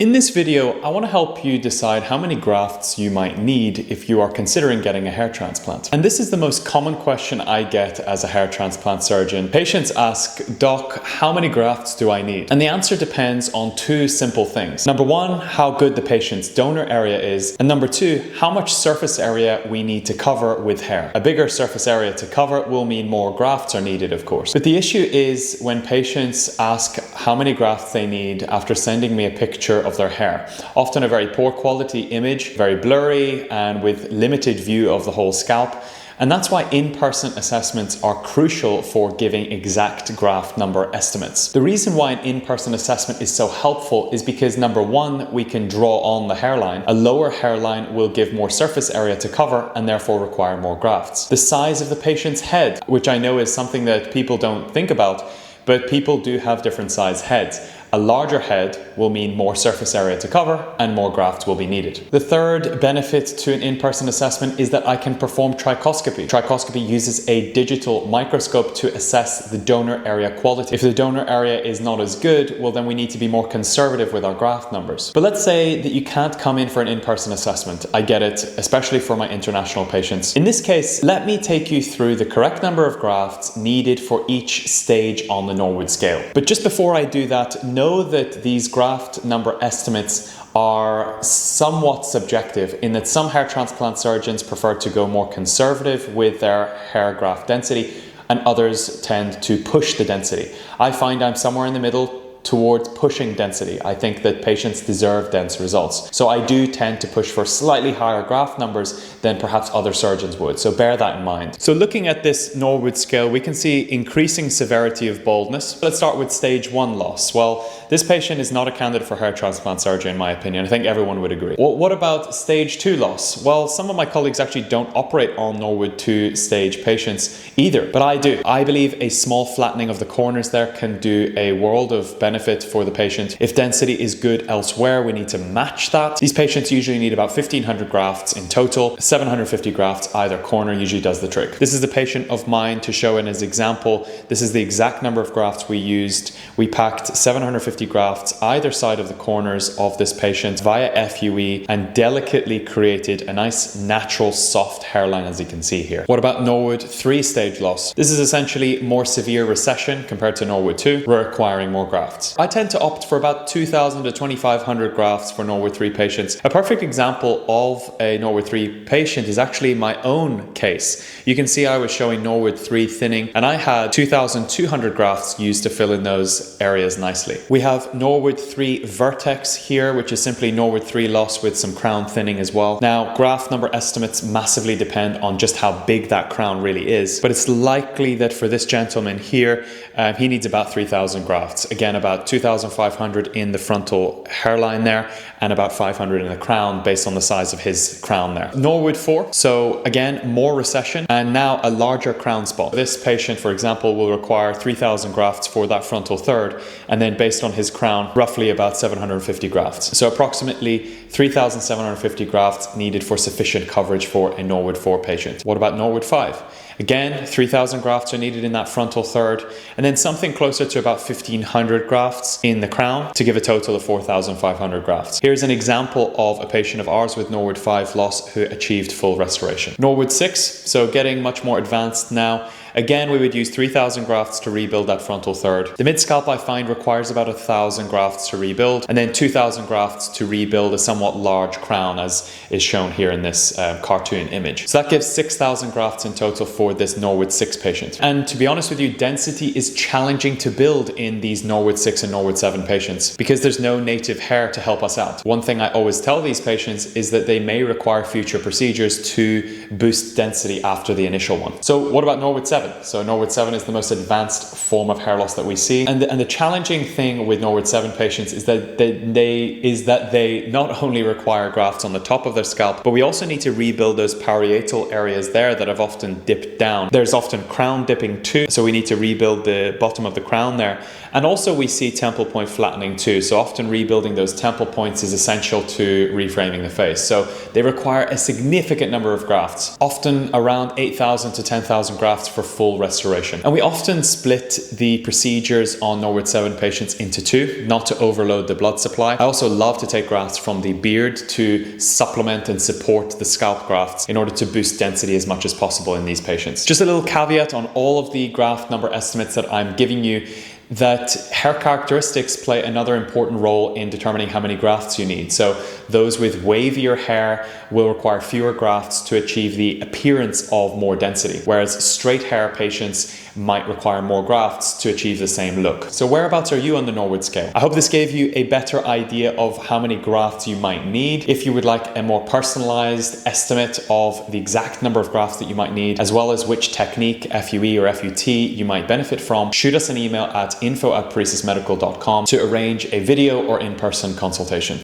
In this video, I want to help you decide how many grafts you might need if you are considering getting a hair transplant. And this is the most common question I get as a hair transplant surgeon. Patients ask, "Doc, how many grafts do I need?" And the answer depends on two simple things. Number one, how good the patient's donor area is. And number two, how much surface area we need to cover with hair. A bigger surface area to cover will mean more grafts are needed, of course. But the issue is when patients ask how many grafts they need after sending me a picture of their hair. Often a very poor quality image, very blurry and with limited view of the whole scalp. And that's why in-person assessments are crucial for giving exact graft number estimates. The reason why an in-person assessment is so helpful is because number one, we can draw on the hairline. A lower hairline will give more surface area to cover and therefore require more grafts. The size of the patient's head, which I know is something that people don't think about, but people do have different size heads. A larger head will mean more surface area to cover and more grafts will be needed. The third benefit to an in-person assessment is that I can perform trichoscopy. Trichoscopy uses a digital microscope to assess the donor area quality. If the donor area is not as good, well then we need to be more conservative with our graft numbers. But let's say that you can't come in for an in-person assessment. I get it, especially for my international patients. In this case, let me take you through the correct number of grafts needed for each stage on the Norwood scale. But just before I do that, know that these graft number estimates are somewhat subjective in that some hair transplant surgeons prefer to go more conservative with their hair graft density and others tend to push the density. I find I'm somewhere in the middle towards pushing density. I think that patients deserve dense results. So I do tend to push for slightly higher graft numbers than perhaps other surgeons would. So bear that in mind. So looking at this Norwood scale, we can see increasing severity of baldness. Let's start with stage 1 loss. Well, this patient is not a candidate for hair transplant surgery in my opinion. I think everyone would agree. Well, what about stage 2 loss? Well, some of my colleagues actually don't operate on Norwood 2 stage patients either, but I do. I believe a small flattening of the corners there can do a world of benefit for the patient. If density is good elsewhere, we need to match that. These patients usually need about 1,500 grafts in total. 750 grafts either corner usually does the trick. This is the patient of mine to show in as example. This is the exact number of grafts we used. We packed 750 grafts either side of the corners of this patient via FUE and delicately created a nice natural soft hairline as you can see here. What about Norwood 3 stage loss? This is essentially more severe recession compared to Norwood 2, requiring more grafts. I tend to opt for about 2,000 to 2,500 grafts for Norwood 3 patients. A perfect example of a Norwood 3 patient is actually my own case. You can see I was showing Norwood 3 thinning and I had 2,200 grafts used to fill in those areas nicely. We have Norwood 3 vertex here, which is simply Norwood 3 loss with some crown thinning as well. Now, graft number estimates massively depend on just how big that crown really is, but it's likely that for this gentleman here, he needs about 3,000 grafts. Again, about 2,500 in the frontal hairline there and about 500 in the crown based on the size of his crown there. Norwood 4, so again, more recession and now a larger crown spot. This patient, for example, will require 3,000 grafts for that frontal third and then based on his crown, roughly about 750 grafts. So approximately 3,750 grafts needed for sufficient coverage for a Norwood 4 patient. What about Norwood 5? Again, 3,000 grafts are needed in that frontal third, and then something closer to about 1,500 grafts in the crown to give a total of 4,500 grafts. Here's an example of a patient of ours with Norwood 5 loss who achieved full restoration. Norwood 6, so getting much more advanced now. Again, we would use 3,000 grafts to rebuild that frontal third. The mid-scalp I find requires about 1,000 grafts to rebuild and then 2,000 grafts to rebuild a somewhat large crown as is shown here in this cartoon image. So that gives 6,000 grafts in total for this Norwood 6 patient. And to be honest with you, density is challenging to build in these Norwood 6 and Norwood 7 patients because there's no native hair to help us out. One thing I always tell these patients is that they may require future procedures to boost density after the initial one. So what about Norwood 7? So Norwood 7 is the most advanced form of hair loss that we see. And the challenging thing with Norwood 7 patients is that they not only require grafts on the top of their scalp, but we also need to rebuild those parietal areas there that have often dipped down. There's often crown dipping too, so we need to rebuild the bottom of the crown there. And also we see temple point flattening too. So often rebuilding those temple points is essential to reframing the face. So they require a significant number of grafts, often around 8,000 to 10,000 grafts for full restoration. And we often split the procedures on Norwood 7 patients into two, not to overload the blood supply. I also love to take grafts from the beard to supplement and support the scalp grafts in order to boost density as much as possible in these patients. Just a little caveat on all of the graft number estimates that I'm giving you, that hair characteristics play another important role in determining how many grafts you need. So those with wavier hair will require fewer grafts to achieve the appearance of more density, whereas straight hair patients might require more grafts to achieve the same look. So whereabouts are you on the Norwood scale? I hope this gave you a better idea of how many grafts you might need. If you would like a more personalized estimate of the exact number of grafts that you might need, as well as which technique, FUE or FUT, you might benefit from, shoot us an email at info@parisismedical.com to arrange a video or in-person consultation.